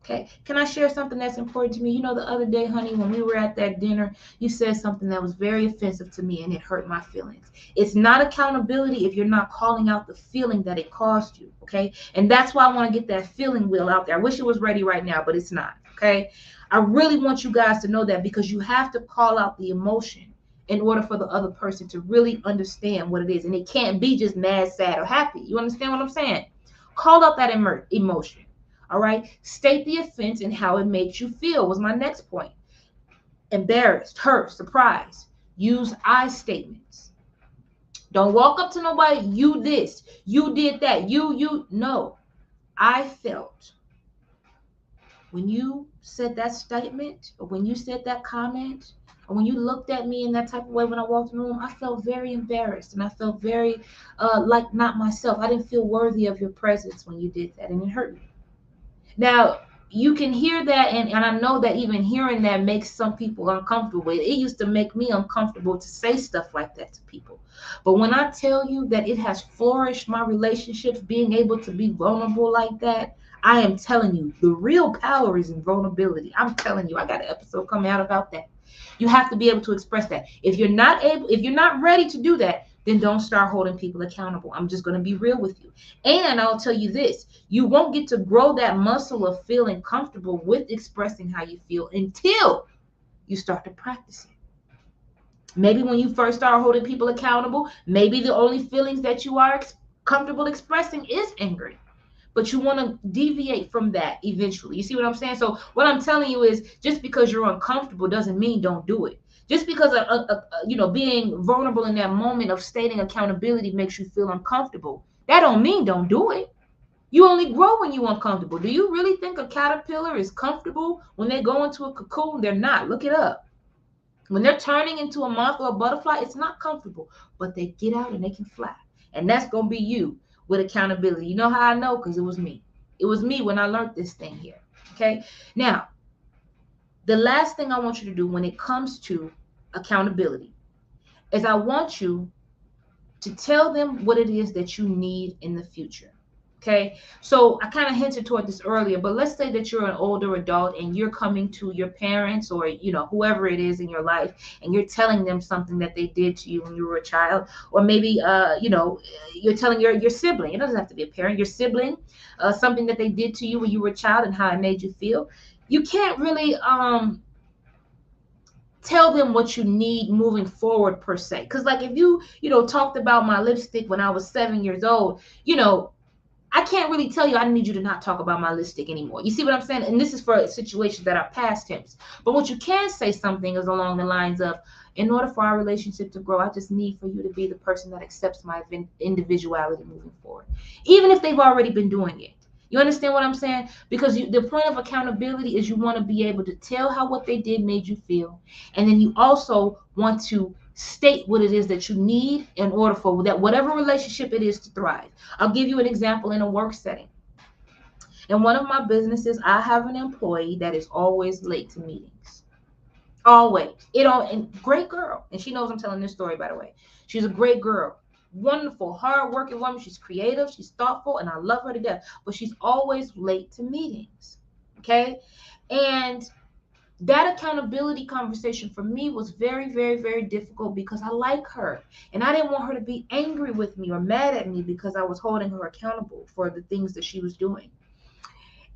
Okay. Can I share something that's important to me? You know, the other day, honey, when we were at that dinner, you said something that was very offensive to me and it hurt my feelings. It's not accountability if you're not calling out the feeling that it caused you. Okay. And that's why I want to get that feeling wheel out there. I wish it was ready right now, but it's not. Okay. I really want you guys to know that, because you have to call out the emotion in order for the other person to really understand what it is. And it can't be just mad, sad, or happy. You understand what I'm saying? Call out that emotion. All right. State the offense and how it makes you feel was my next point. Embarrassed, hurt, surprised. Use I statements. Don't walk up to nobody, you this, you did that, you. No. I felt. When you said that statement, or when you said that comment, And when you looked at me in that type of way when I walked in the room, I felt very embarrassed and I felt very like not myself. I didn't feel worthy of your presence when you did that, and it hurt me. Now, you can hear that, and I know that even hearing that makes some people uncomfortable. It used to make me uncomfortable to say stuff like that to people. But when I tell you that it has flourished my relationships, being able to be vulnerable like that, I am telling you, the real power is in vulnerability. I'm telling you, I got an episode coming out about that. You have to be able to express that. If you're not ready to do that, then don't start holding people accountable. I'm just going to be real with you. And I'll tell you this, you won't get to grow that muscle of feeling comfortable with expressing how you feel until you start to practice it. Maybe when you first start holding people accountable, maybe the only feelings that you are comfortable expressing is anger. But you want to deviate from that eventually. You see what I'm saying? So what I'm telling you is, just because you're uncomfortable doesn't mean don't do it. Just because being vulnerable in that moment of stating accountability makes you feel uncomfortable, that don't mean don't do it. You only grow when you're uncomfortable. Do you really think a caterpillar is comfortable when they go into a cocoon? They're not. Look it up. When they're turning into a moth or a butterfly, it's not comfortable, but they get out and they can fly. And that's going to be you with accountability. You know how I know? Because it was me. It was me when I learned this thing here. Okay. Now, the last thing I want you to do when it comes to accountability is I want you to tell them what it is that you need in the future. Okay, so I kind of hinted toward this earlier, but let's say that you're an older adult and you're coming to your parents or whoever it is in your life, and you're telling them something that they did to you when you were a child, or maybe you're telling your sibling. It doesn't have to be a parent, your sibling, something that they did to you when you were a child and how it made you feel. You can't really tell them what you need moving forward per se, because like if you talked about my lipstick when I was 7 years old, I can't really tell you I need you to not talk about my lipstick anymore. You see what I'm saying? And this is for situations that are past tense. But what you can say something is along the lines of, in order for our relationship to grow, I just need for you to be the person that accepts my individuality moving forward, even if they've already been doing it. You understand what I'm saying? Because the point of accountability is you want to be able to tell how what they did made you feel. And then you also want to state what it is that you need in order for that whatever relationship it is to thrive. I'll give you an example in a work setting. In one of my businesses, I have an employee that is always late to meetings. Always. And great girl. And she knows I'm telling this story, by the way. She's a great girl. Wonderful, hardworking woman. She's creative, she's thoughtful, and I love her to death. But she's always late to meetings. Okay? And that accountability conversation for me was very, very, very difficult because I like her. And I didn't want her to be angry with me or mad at me because I was holding her accountable for the things that she was doing.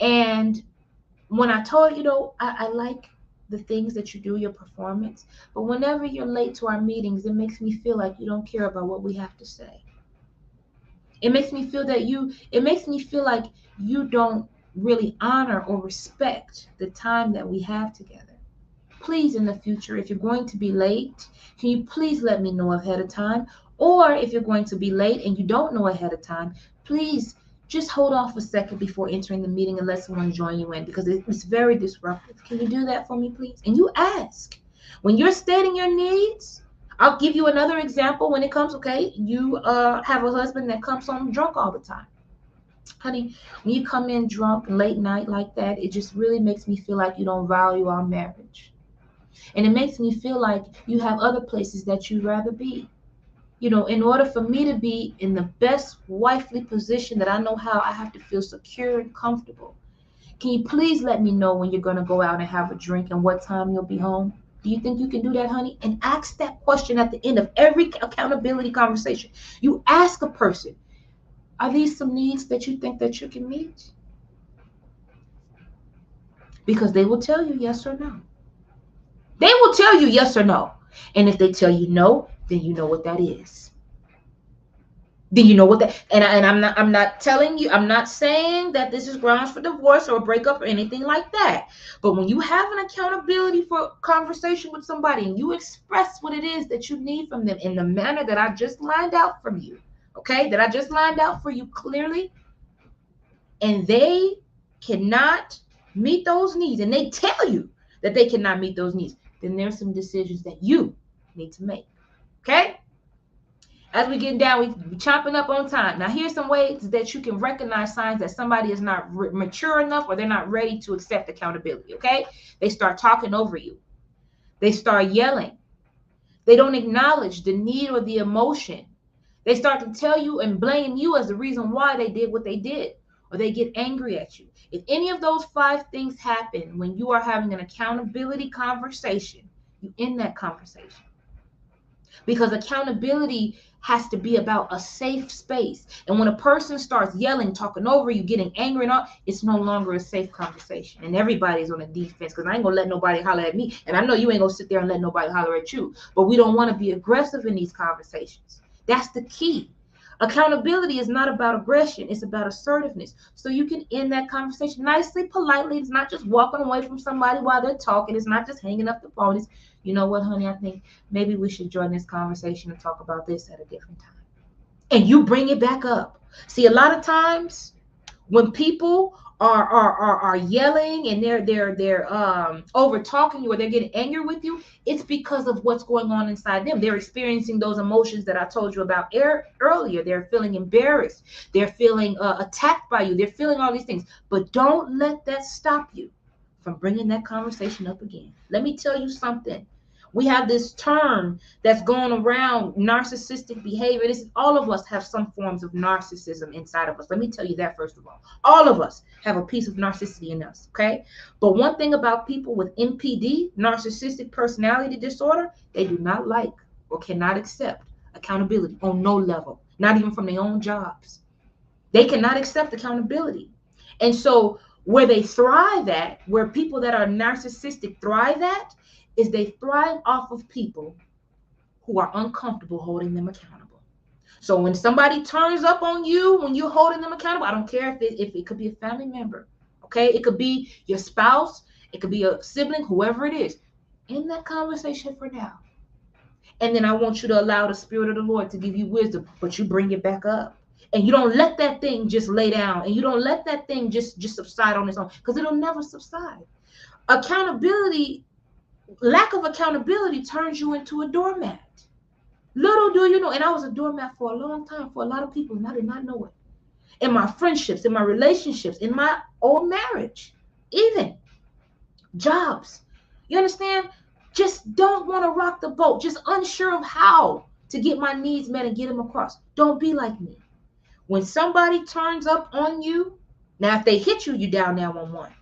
And when I told I like the things that you do, your performance, but whenever you're late to our meetings, it makes me feel like you don't care about what we have to say. It makes me feel like you don't really honor or respect the time that we have together. Please, in the future, if you're going to be late, can you please let me know ahead of time? Or if you're going to be late and you don't know ahead of time, please just hold off a second before entering the meeting and let someone join you in, because it's very disruptive. Can you do that for me, please? And you ask. When you're stating your needs, I'll give you another example when it comes, okay, you have a husband that comes home drunk all the time. Honey, when you come in drunk late night like that, it just really makes me feel like you don't value our marriage. And it makes me feel like you have other places that you'd rather be. In order for me to be in the best wifely position that I know how, I have to feel secure and comfortable. Can you please let me know when you're going to go out and have a drink and what time you'll be home? Do you think you can do that, honey? And ask that question at the end of every accountability conversation. You ask a person, are these some needs that you think that you can meet? Because they will tell you yes or no. They will tell you yes or no. And if they tell you no, then you know what that is. Then you know what that, and I'm not telling you, I'm not saying that this is grounds for divorce or a breakup or anything like that. But when you have an accountability for conversation with somebody and you express what it is that you need from them in the manner that I just lined out from you, okay, that I just lined out for you clearly, and they cannot meet those needs, and they tell you that they cannot meet those needs, then there's some decisions that you need to make. Okay? As we get down, we chopping up on time. Now, here's some ways that you can recognize signs that somebody is not mature enough or they're not ready to accept accountability. Okay? They start talking over you. They start yelling. They don't acknowledge the need or the emotion. They start to tell you and blame you as the reason why they did what they did, or they get angry at you. If any of those 5 things happen when you are having an accountability conversation, you end that conversation. Because accountability has to be about a safe space. And when a person starts yelling, talking over you, getting angry and all, it's no longer a safe conversation. And everybody's on the defense because I ain't gonna let nobody holler at me. And I know you ain't gonna sit there and let nobody holler at you. But we don't want to be aggressive in these conversations. That's the key. Accountability is not about aggression, it's about assertiveness. So you can end that conversation nicely, politely. It's not just walking away from somebody while they're talking. It's not just hanging up the phone. It's, you know what, honey, I think maybe we should join this conversation and talk about this at a different time. And you bring it back up. See, a lot of times when people are yelling and they're over talking you or they're getting angry with you, it's because of what's going on inside them. They're experiencing those emotions that I told you about earlier. They're feeling embarrassed. They're feeling attacked by you. They're feeling all these things. But don't let that stop you from bringing that conversation up again. Let me tell you something. We have this term that's going around, narcissistic behavior. This is, all of us have some forms of narcissism inside of us. Let me tell you that first of all. All of us have a piece of narcissism in us, okay? But one thing about people with NPD, narcissistic personality disorder, they do not like or cannot accept accountability on no level, not even from their own jobs. They cannot accept accountability. And so where they thrive at, where people that are narcissistic thrive at, is they thrive off of people who are uncomfortable holding them accountable. So when somebody turns up on you, when you're holding them accountable, I don't care if it could be a family member, okay? It could be your spouse, it could be a sibling, whoever it is. End that conversation for now. And then I want you to allow the Spirit of the Lord to give you wisdom, but you bring it back up. And you don't let that thing just lay down, and you don't let that thing just subside on its own, because it'll never subside. Accountability, lack of accountability turns you into a doormat. Little do you know, and I was a doormat for a long time for a lot of people, and I did not know it. In my friendships, in my relationships, in my old marriage, even jobs. You understand? Just don't want to rock the boat, just unsure of how to get my needs met and get them across. Don't be like me. When somebody turns up on you, now if they hit you, you down 911.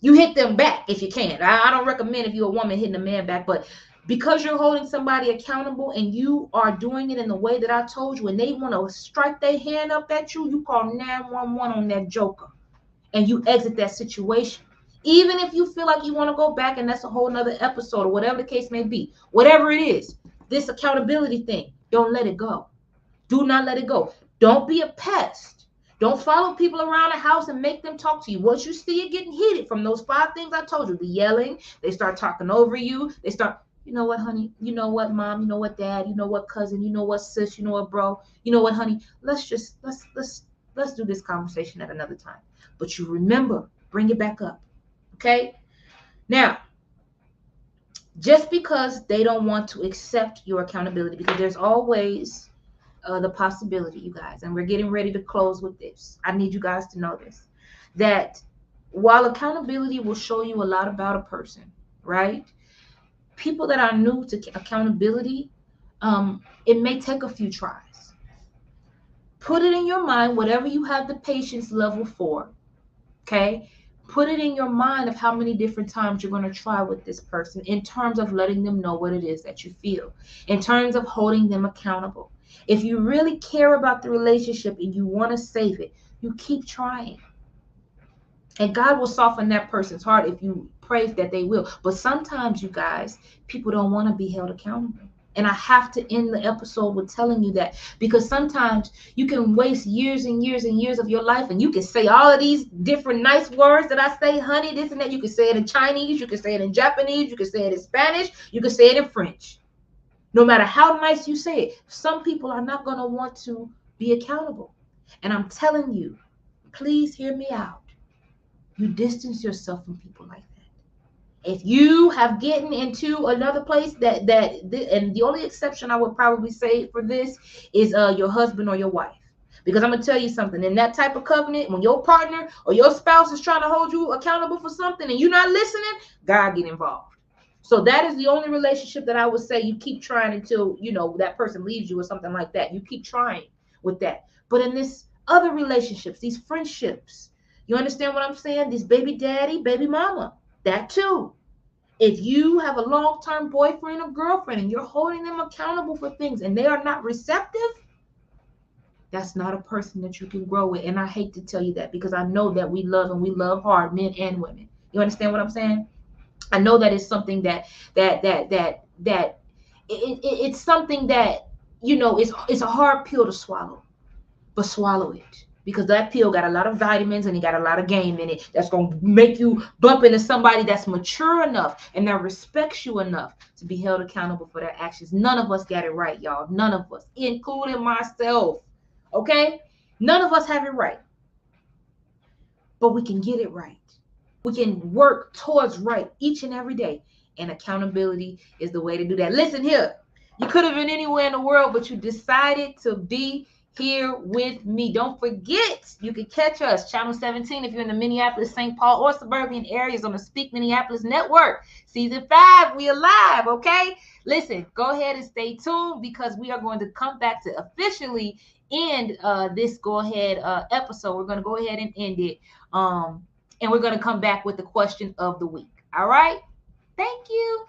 You hit them back if you can. I don't recommend if you're a woman hitting a man back, but because you're holding somebody accountable and you are doing it in the way that I told you, and they want to strike their hand up at you, you call 911 on that joker and you exit that situation. Even if you feel like you want to go back, and that's a whole nother episode or whatever the case may be, whatever it is, this accountability thing, don't let it go. Do not let it go. Don't be a pest. Don't follow people around the house and make them talk to you. Once you see it getting heated from those 5 things I told you, the yelling, they start talking over you. They start, you know what, honey? You know what, mom? You know what, dad? You know what, cousin? You know what, sis? You know what, bro? You know what, honey? Let's do this conversation at another time. But you remember, bring it back up. Okay? Now, just because they don't want to accept your accountability, because there's always the possibility, you guys, and we're getting ready to close with this. I need you guys to know this, that while accountability will show you a lot about a person, right? People that are new to accountability, it may take a few tries. Put it in your mind, whatever you have the patience level for, okay? Put it in your mind of how many different times you're going to try with this person in terms of letting them know what it is that you feel, in terms of holding them accountable. If you really care about the relationship and you want to save it, you keep trying. And God will soften that person's heart if you pray that they will. But sometimes, you guys, people don't want to be held accountable. And I have to end the episode with telling you that, because sometimes you can waste years and years and years of your life, and you can say all of these different nice words that I say, honey, this and that. You can say it in Chinese, you can say it in Japanese, you can say it in Spanish, you can say it in French. No matter how nice you say it, some people are not going to want to be accountable. And I'm telling you, please hear me out. You distance yourself from people like that. If you have gotten into another place and the only exception I would probably say for this is your husband or your wife. Because I'm gonna tell you something, in that type of covenant, when your partner or your spouse is trying to hold you accountable for something and you're not listening, God get involved. So that is the only relationship that I would say you keep trying until that person leaves you or something like that. You keep trying with that. But in this other relationships, these friendships, you understand what I'm saying? This baby daddy, baby mama, that too. If you have a long-term boyfriend or girlfriend and you're holding them accountable for things and they are not receptive, that's not a person that you can grow with. And I hate to tell you that because I know that we love and we love hard, men and women. You understand what I'm saying? I know that it's something it's something that it's a hard pill to swallow, but swallow it because that pill got a lot of vitamins and it got a lot of game in it that's going to make you bump into somebody that's mature enough and that respects you enough to be held accountable for their actions. None of us got it right, y'all. None of us, including myself. Okay? None of us have it right, but we can get it right. We can work towards right each and every day. And accountability is the way to do that. Listen here. You could have been anywhere in the world, but you decided to be here with me. Don't forget, you can catch us, Channel 17, if you're in the Minneapolis, St. Paul, or suburban areas on the Speak Minneapolis Network. Season 5, we alive, okay? Listen, go ahead and stay tuned because we are going to come back to officially end this episode. We're going to go ahead and end it. And we're going to come back with the question of the week. All right? Thank you.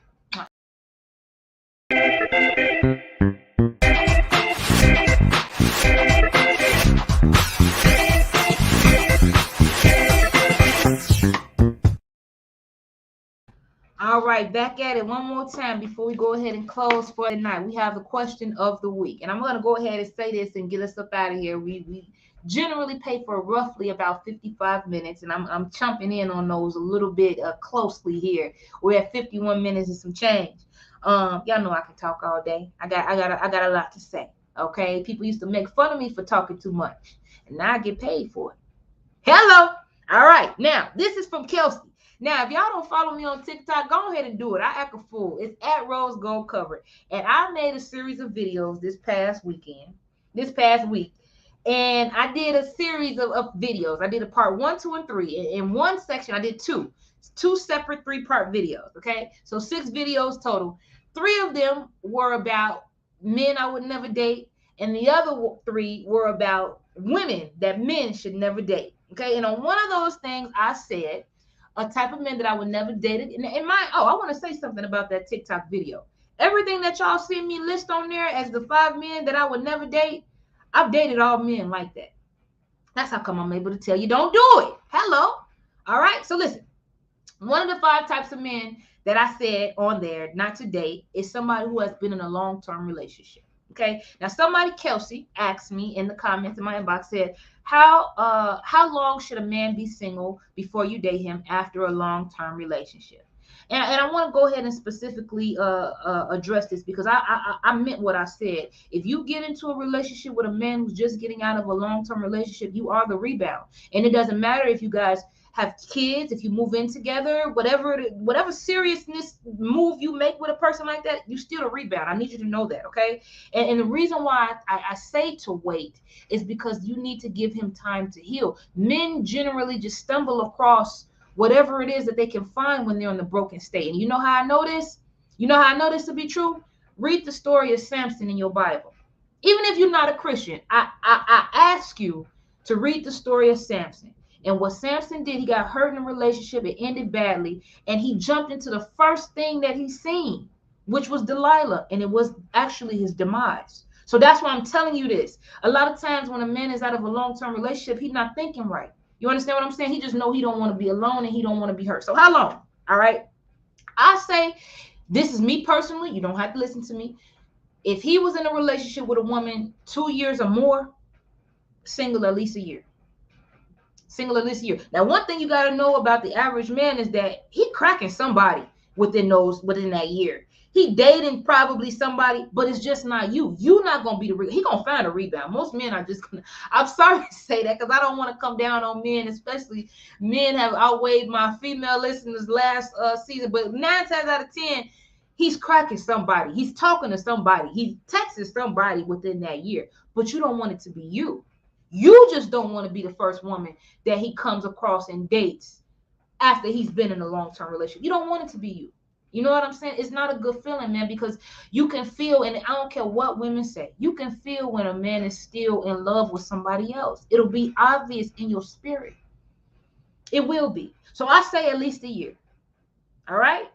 All right, back at it one more time before we go ahead and close for the night. We have the question of the week. And I'm going to go ahead and say this and get us up out of here. We generally pay for roughly about 55 minutes, and I'm chumping in on those a little bit closely here. We're at 51 minutes and some change. Y'all know I can talk all day. I got a lot to say. Okay, people used to make fun of me for talking too much, and now I get paid for it. Hello. All right, now this is from Kelsey. Now, if y'all don't follow me on TikTok, go ahead and do it. I act a fool. It's at Rose Gold Covered. And I made a series of videos this past week. And I did a series of videos. I did a part 1, 2, and 3. In one section, I did two separate 3-part videos. Okay, so 6 videos total. 3 of them were about men I would never date, and the other 3 were about women that men should never date. Okay, and on one of those things, I said a type of men that I would never date. I want to say something about that TikTok video. Everything that y'all see me list on there as the 5 men that I would never date, I've dated all men like that. That's how come I'm able to tell you don't do it. Hello. All right. So listen, one of the 5 types of men that I said on there not to date is somebody who has been in a long-term relationship. Okay. Now somebody, Kelsey, asked me in the comments in my inbox, said, how long should a man be single before you date him after a long-term relationship? And I want to go ahead and specifically address this because I meant what I said. If you get into a relationship with a man who's just getting out of a long-term relationship, you are the rebound. And it doesn't matter if you guys have kids, if you move in together, whatever seriousness move you make with a person like that, you still a rebound. I need you to know that, okay? And the reason why I say to wait is because you need to give him time to heal. Men generally just stumble across whatever it is that they can find when they're in the broken state. And you know how I know this? You know how I know this to be true? Read the story of Samson in your Bible. Even if you're not a Christian, I ask you to read the story of Samson. And what Samson did, he got hurt in a relationship. It ended badly. And he jumped into the first thing that he seen, which was Delilah. And it was actually his demise. So that's why I'm telling you this. A lot of times when a man is out of a long-term relationship, he's not thinking right. You understand what I'm saying? He just know he don't want to be alone and he don't want to be hurt. So how long? All right. I say, this is me personally. You don't have to listen to me. If he was in a relationship with a woman 2 years or more, single at least a year. Single this year. Now, one thing you got to know about the average man is that he cracking somebody within that year. He dating probably somebody, but it's just not you. You not gonna be he gonna find a rebound. Most men are just gonna. I'm sorry to say that because I don't want to come down on men, especially men have outweighed my female listeners last season. But 9 times out of 10, he's cracking somebody. He's talking to somebody. He's texting somebody within that year. But you don't want it to be you. You just don't want to be the first woman that he comes across and dates after he's been in a long-term relationship. You don't want it to be you. You know what I'm saying? It's not a good feeling, man, because you can feel, and I don't care what women say, you can feel when a man is still in love with somebody else. It'll be obvious in your spirit. It will be. So I say at least a year. All right?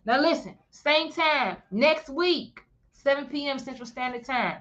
Now listen, same time next week, 7 p.m. Central Standard Time.